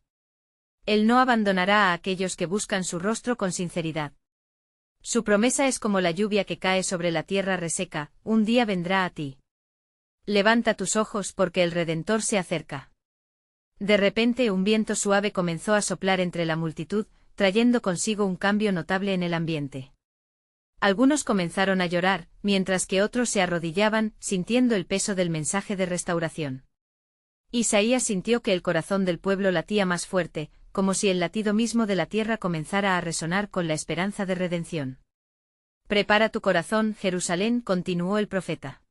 Speaker 1: Él no abandonará a aquellos que buscan su rostro con sinceridad. Su promesa es como la lluvia que cae sobre la tierra reseca, un día vendrá a ti. Levanta tus ojos porque el Redentor se acerca. De repente un viento suave comenzó a soplar entre la multitud, trayendo consigo un cambio notable en el ambiente. Algunos comenzaron a llorar, mientras que otros se arrodillaban, sintiendo el peso del mensaje de restauración. Isaías sintió que el corazón del pueblo latía más fuerte, como si el latido mismo de la tierra comenzara a resonar con la esperanza de redención. Prepara tu corazón, Jerusalén, continuó el profeta.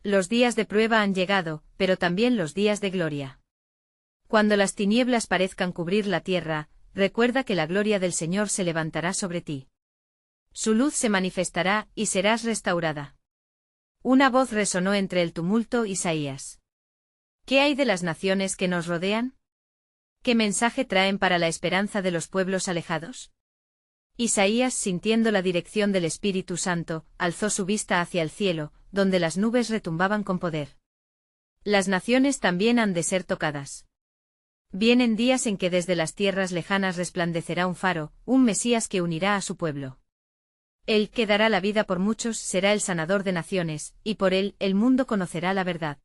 Speaker 1: Los días de prueba han llegado, pero también los días de gloria. Cuando las tinieblas parezcan cubrir la tierra, recuerda que la gloria del Señor se levantará sobre ti. Su luz se manifestará, y serás restaurada. Una voz resonó entre el tumulto. Isaías. ¿Qué hay de las naciones que nos rodean? ¿Qué mensaje traen para la esperanza de los pueblos alejados? Isaías, sintiendo la dirección del Espíritu Santo, alzó su vista hacia el cielo, donde las nubes retumbaban con poder. Las naciones también han de ser tocadas. Vienen días en que desde las tierras lejanas resplandecerá un faro, un Mesías que unirá a su pueblo. Él que dará la vida por muchos será el sanador de naciones, y por él el mundo conocerá la verdad.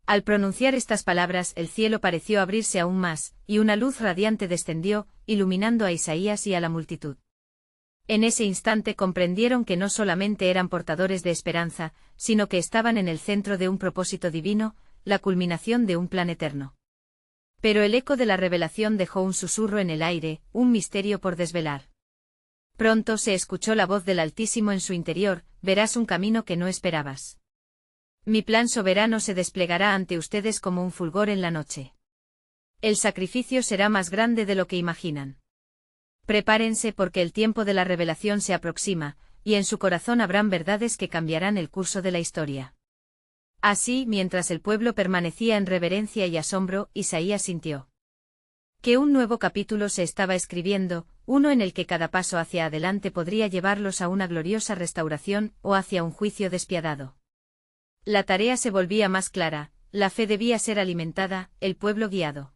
Speaker 1: Al pronunciar estas palabras el cielo pareció abrirse aún más, y una luz radiante descendió, iluminando a Isaías y a la multitud. En ese instante comprendieron que no solamente eran portadores de esperanza, sino que estaban en el centro de un propósito divino, la culminación de un plan eterno. Pero el eco de la revelación dejó un susurro en el aire, un misterio por desvelar. Pronto se escuchó la voz del Altísimo en su interior: verás un camino que no esperabas. Mi plan soberano se desplegará ante ustedes como un fulgor en la noche. El sacrificio será más grande de lo que imaginan. Prepárense porque el tiempo de la revelación se aproxima, y en su corazón habrán verdades que cambiarán el curso de la historia. Así, mientras el pueblo permanecía en reverencia y asombro, Isaías sintió que un nuevo capítulo se estaba escribiendo, uno en el que cada paso hacia adelante podría llevarlos a una gloriosa restauración o hacia un juicio despiadado. La tarea se volvía más clara, la fe debía ser alimentada, el pueblo guiado.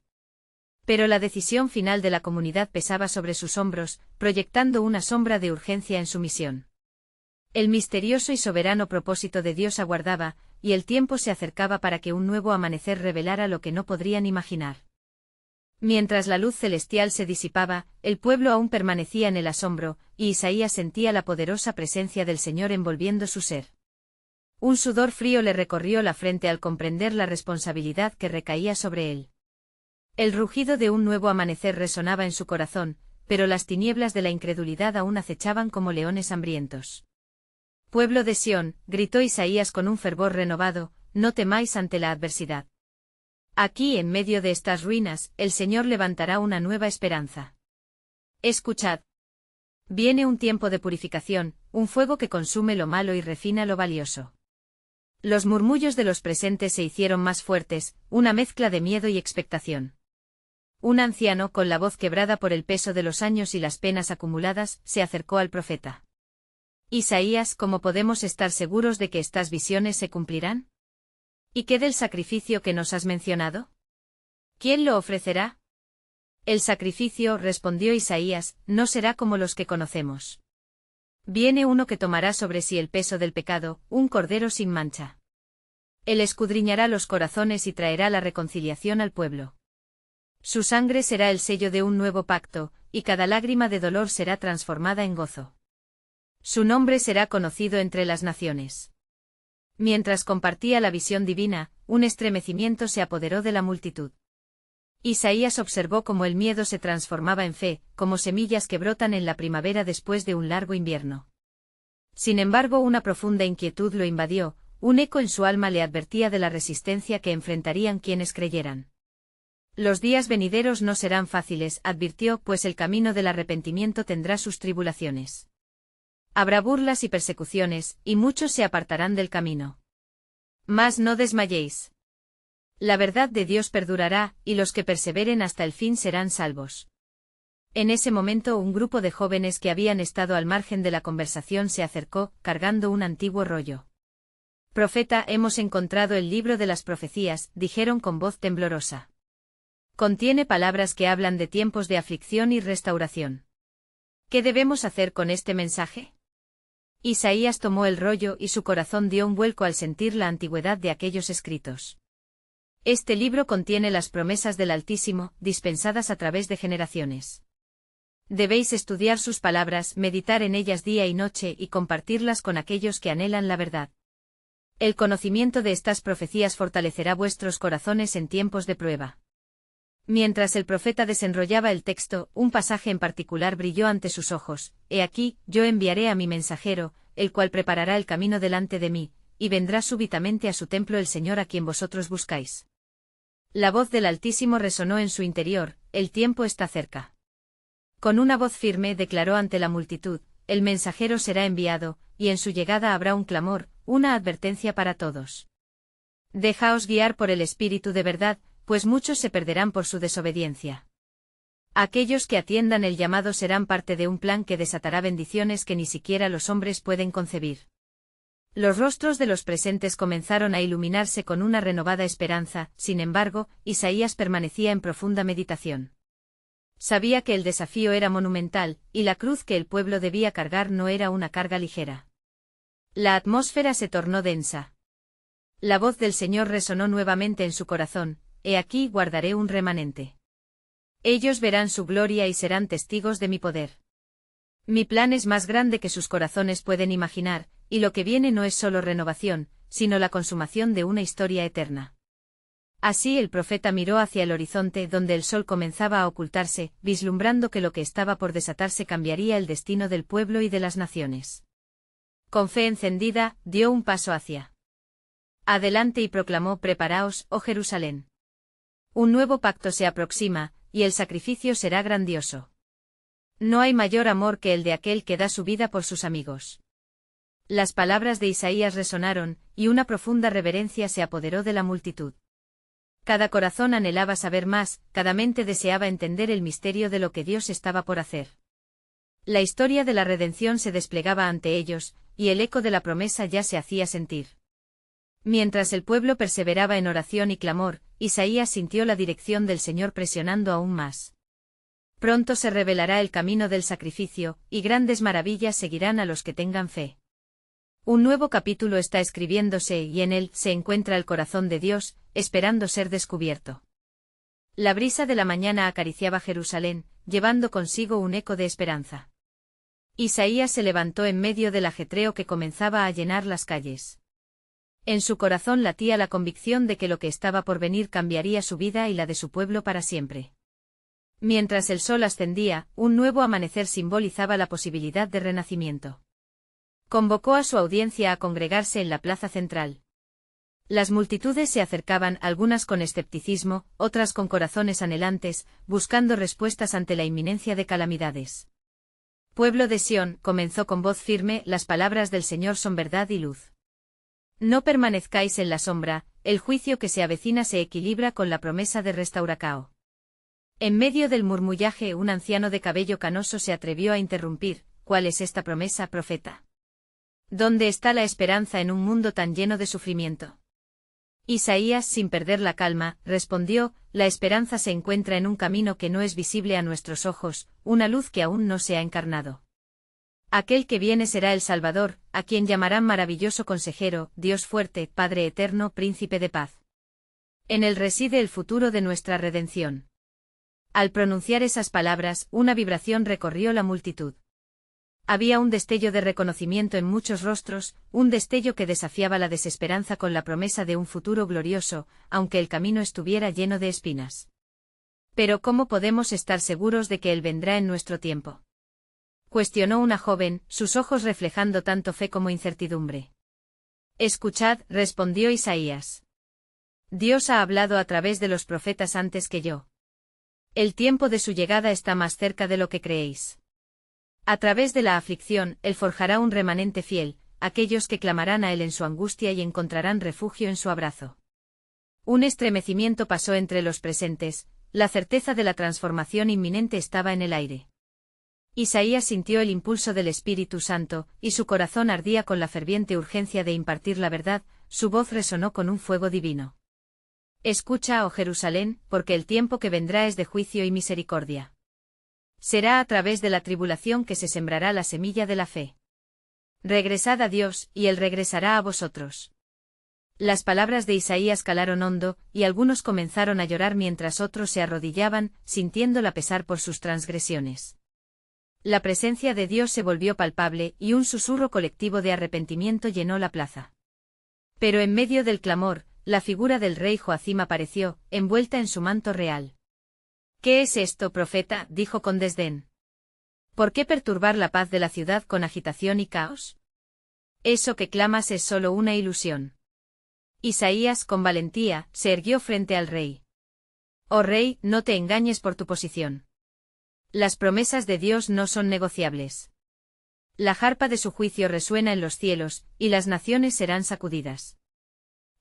Speaker 1: Pero la decisión final de la comunidad pesaba sobre sus hombros, proyectando una sombra de urgencia en su misión. El misterioso y soberano propósito de Dios aguardaba, y el tiempo se acercaba para que un nuevo amanecer revelara lo que no podrían imaginar. Mientras la luz celestial se disipaba, el pueblo aún permanecía en el asombro, y Isaías sentía la poderosa presencia del Señor envolviendo su ser. Un sudor frío le recorrió la frente al comprender la responsabilidad que recaía sobre él. El rugido de un nuevo amanecer resonaba en su corazón, pero las tinieblas de la incredulidad aún acechaban como leones hambrientos. Pueblo de Sión, gritó Isaías con un fervor renovado, no temáis ante la adversidad. Aquí, en medio de estas ruinas, el Señor levantará una nueva esperanza. Escuchad. Viene un tiempo de purificación, un fuego que consume lo malo y refina lo valioso. Los murmullos de los presentes se hicieron más fuertes, una mezcla de miedo y expectación. Un anciano, con la voz quebrada por el peso de los años y las penas acumuladas, se acercó al profeta. Isaías, ¿cómo podemos estar seguros de que estas visiones se cumplirán? ¿Y qué del sacrificio que nos has mencionado? ¿Quién lo ofrecerá? El sacrificio, respondió Isaías, no será como los que conocemos. Viene uno que tomará sobre sí el peso del pecado, un cordero sin mancha. Él escudriñará los corazones y traerá la reconciliación al pueblo. Su sangre será el sello de un nuevo pacto, y cada lágrima de dolor será transformada en gozo. Su nombre será conocido entre las naciones. Mientras compartía la visión divina, un estremecimiento se apoderó de la multitud. Isaías observó cómo el miedo se transformaba en fe, como semillas que brotan en la primavera después de un largo invierno. Sin embargo, una profunda inquietud lo invadió, un eco en su alma le advertía de la resistencia que enfrentarían quienes creyeran. Los días venideros no serán fáciles, advirtió, pues el camino del arrepentimiento tendrá sus tribulaciones. Habrá burlas y persecuciones, y muchos se apartarán del camino. Mas no desmayéis. La verdad de Dios perdurará, y los que perseveren hasta el fin serán salvos. En ese momento un grupo de jóvenes que habían estado al margen de la conversación se acercó, cargando un antiguo rollo. Profeta, hemos encontrado el libro de las profecías, dijeron con voz temblorosa. Contiene palabras que hablan de tiempos de aflicción y restauración. ¿Qué debemos hacer con este mensaje? Isaías tomó el rollo y su corazón dio un vuelco al sentir la antigüedad de aquellos escritos. Este libro contiene las promesas del Altísimo, dispensadas a través de generaciones. Debéis estudiar sus palabras, meditar en ellas día y noche y compartirlas con aquellos que anhelan la verdad. El conocimiento de estas profecías fortalecerá vuestros corazones en tiempos de prueba. Mientras el profeta desenrollaba el texto, un pasaje en particular brilló ante sus ojos. He aquí, yo enviaré a mi mensajero, el cual preparará el camino delante de mí, y vendrá súbitamente a su templo el Señor a quien vosotros buscáis. La voz del Altísimo resonó en su interior, el tiempo está cerca. Con una voz firme declaró ante la multitud, el mensajero será enviado, y en su llegada habrá un clamor, una advertencia para todos. Dejaos guiar por el Espíritu de verdad, pues muchos se perderán por su desobediencia. Aquellos que atiendan el llamado serán parte de un plan que desatará bendiciones que ni siquiera los hombres pueden concebir. Los rostros de los presentes comenzaron a iluminarse con una renovada esperanza, sin embargo, Isaías permanecía en profunda meditación. Sabía que el desafío era monumental, y la cruz que el pueblo debía cargar no era una carga ligera. La atmósfera se tornó densa. La voz del Señor resonó nuevamente en su corazón, he aquí guardaré un remanente. Ellos verán su gloria y serán testigos de mi poder. Mi plan es más grande que sus corazones pueden imaginar, y lo que viene no es solo renovación, sino la consumación de una historia eterna. Así el profeta miró hacia el horizonte donde el sol comenzaba a ocultarse, vislumbrando que lo que estaba por desatarse cambiaría el destino del pueblo y de las naciones. Con fe encendida, dio un paso hacia adelante y proclamó: preparaos, oh Jerusalén. Un nuevo pacto se aproxima, y el sacrificio será grandioso. No hay mayor amor que el de aquel que da su vida por sus amigos. Las palabras de Isaías resonaron, y una profunda reverencia se apoderó de la multitud. Cada corazón anhelaba saber más, cada mente deseaba entender el misterio de lo que Dios estaba por hacer. La historia de la redención se desplegaba ante ellos, y el eco de la promesa ya se hacía sentir. Mientras el pueblo perseveraba en oración y clamor, Isaías sintió la dirección del Señor presionando aún más. Pronto se revelará el camino del sacrificio, y grandes maravillas seguirán a los que tengan fe. Un nuevo capítulo está escribiéndose y en él se encuentra el corazón de Dios, esperando ser descubierto. La brisa de la mañana acariciaba Jerusalén, llevando consigo un eco de esperanza. Isaías se levantó en medio del ajetreo que comenzaba a llenar las calles. En su corazón latía la convicción de que lo que estaba por venir cambiaría su vida y la de su pueblo para siempre. Mientras el sol ascendía, un nuevo amanecer simbolizaba la posibilidad de renacimiento. Convocó a su audiencia a congregarse en la plaza central. Las multitudes se acercaban, algunas con escepticismo, otras con corazones anhelantes, buscando respuestas ante la inminencia de calamidades. Pueblo de Sión, comenzó con voz firme, las palabras del Señor son verdad y luz. No permanezcáis en la sombra, el juicio que se avecina se equilibra con la promesa de restauracao. En medio del murmullaje un anciano de cabello canoso se atrevió a interrumpir: ¿cuál es esta promesa, profeta? ¿Dónde está la esperanza en un mundo tan lleno de sufrimiento? Isaías, sin perder la calma, respondió: la esperanza se encuentra en un camino que no es visible a nuestros ojos, una luz que aún no se ha encarnado. Aquel que viene será el Salvador, a quien llamarán maravilloso consejero, Dios fuerte, Padre eterno, príncipe de paz. En él reside el futuro de nuestra redención. Al pronunciar esas palabras, una vibración recorrió la multitud. Había un destello de reconocimiento en muchos rostros, un destello que desafiaba la desesperanza con la promesa de un futuro glorioso, aunque el camino estuviera lleno de espinas. Pero ¿cómo podemos estar seguros de que Él vendrá en nuestro tiempo?, cuestionó una joven, sus ojos reflejando tanto fe como incertidumbre. Escuchad, respondió Isaías. Dios ha hablado a través de los profetas antes que yo. El tiempo de su llegada está más cerca de lo que creéis. A través de la aflicción, Él forjará un remanente fiel, aquellos que clamarán a Él en su angustia y encontrarán refugio en su abrazo. Un estremecimiento pasó entre los presentes, la certeza de la transformación inminente estaba en el aire. Isaías sintió el impulso del Espíritu Santo, y su corazón ardía con la ferviente urgencia de impartir la verdad, su voz resonó con un fuego divino. Escucha, oh Jerusalén, porque el tiempo que vendrá es de juicio y misericordia. Será a través de la tribulación que se sembrará la semilla de la fe. Regresad a Dios, y Él regresará a vosotros. Las palabras de Isaías calaron hondo, y algunos comenzaron a llorar mientras otros se arrodillaban, sintiéndola pesar por sus transgresiones. La presencia de Dios se volvió palpable, y un susurro colectivo de arrepentimiento llenó la plaza. Pero en medio del clamor, la figura del rey Joacim apareció, envuelta en su manto real. «¿Qué es esto, profeta?», dijo con desdén. «¿Por qué perturbar la paz de la ciudad con agitación y caos? Eso que clamas es solo una ilusión». Isaías, con valentía, se erguió frente al rey. «Oh rey, no te engañes por tu posición. Las promesas de Dios no son negociables. La jarpa de su juicio resuena en los cielos, y las naciones serán sacudidas.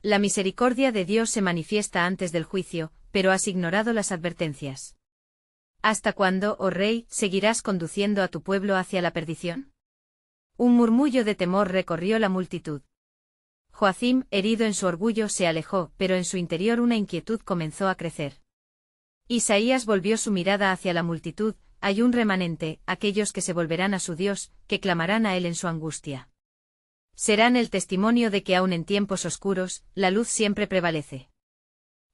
Speaker 1: La misericordia de Dios se manifiesta antes del juicio, pero has ignorado las advertencias. ¿Hasta cuándo, oh rey, seguirás conduciendo a tu pueblo hacia la perdición?». Un murmullo de temor recorrió la multitud. Joacim, herido en su orgullo, se alejó, pero en su interior una inquietud comenzó a crecer. Isaías volvió su mirada hacia la multitud. Hay un remanente, aquellos que se volverán a su Dios, que clamarán a Él en su angustia. Serán el testimonio de que aun en tiempos oscuros, la luz siempre prevalece.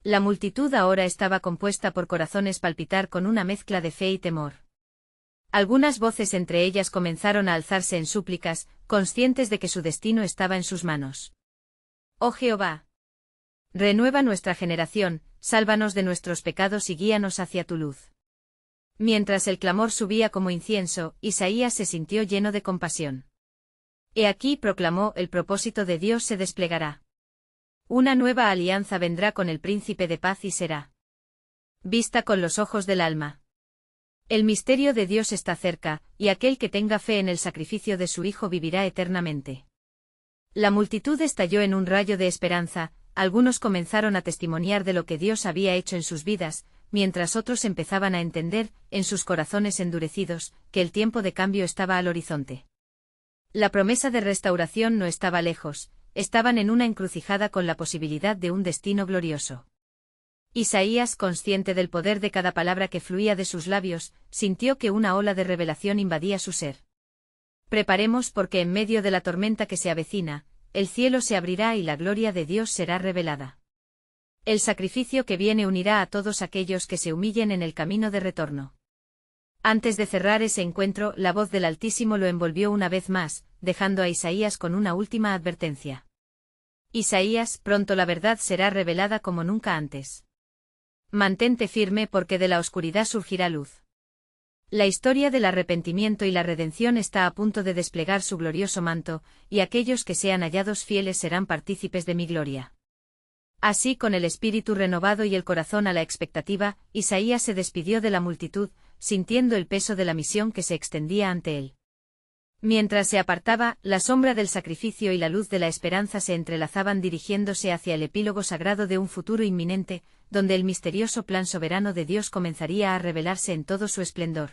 Speaker 1: La multitud ahora estaba compuesta por corazones palpitar con una mezcla de fe y temor. Algunas voces entre ellas comenzaron a alzarse en súplicas, conscientes de que su destino estaba en sus manos. «Oh Jehová, renueva nuestra generación, sálvanos de nuestros pecados y guíanos hacia tu luz». Mientras el clamor subía como incienso, Isaías se sintió lleno de compasión. «He aquí», proclamó, «el propósito de Dios se desplegará. Una nueva alianza vendrá con el príncipe de paz y será vista con los ojos del alma. El misterio de Dios está cerca, y aquel que tenga fe en el sacrificio de su Hijo vivirá eternamente». La multitud estalló en un rayo de esperanza, algunos comenzaron a testimoniar de lo que Dios había hecho en sus vidas, mientras otros empezaban a entender, en sus corazones endurecidos, que el tiempo de cambio estaba al horizonte. La promesa de restauración no estaba lejos, estaban en una encrucijada con la posibilidad de un destino glorioso. Isaías, consciente del poder de cada palabra que fluía de sus labios, sintió que una ola de revelación invadía su ser. Preparemos porque en medio de la tormenta que se avecina, el cielo se abrirá y la gloria de Dios será revelada. El sacrificio que viene unirá a todos aquellos que se humillen en el camino de retorno. Antes de cerrar ese encuentro, la voz del Altísimo lo envolvió una vez más, dejando a Isaías con una última advertencia. «Isaías, pronto la verdad será revelada como nunca antes. Mantente firme porque de la oscuridad surgirá luz. La historia del arrepentimiento y la redención está a punto de desplegar su glorioso manto, y aquellos que sean hallados fieles serán partícipes de mi gloria». Así, con el espíritu renovado y el corazón a la expectativa, Isaías se despidió de la multitud, sintiendo el peso de la misión que se extendía ante él. Mientras se apartaba, la sombra del sacrificio y la luz de la esperanza se entrelazaban dirigiéndose hacia el epílogo sagrado de un futuro inminente, donde el misterioso plan soberano de Dios comenzaría a revelarse en todo su esplendor.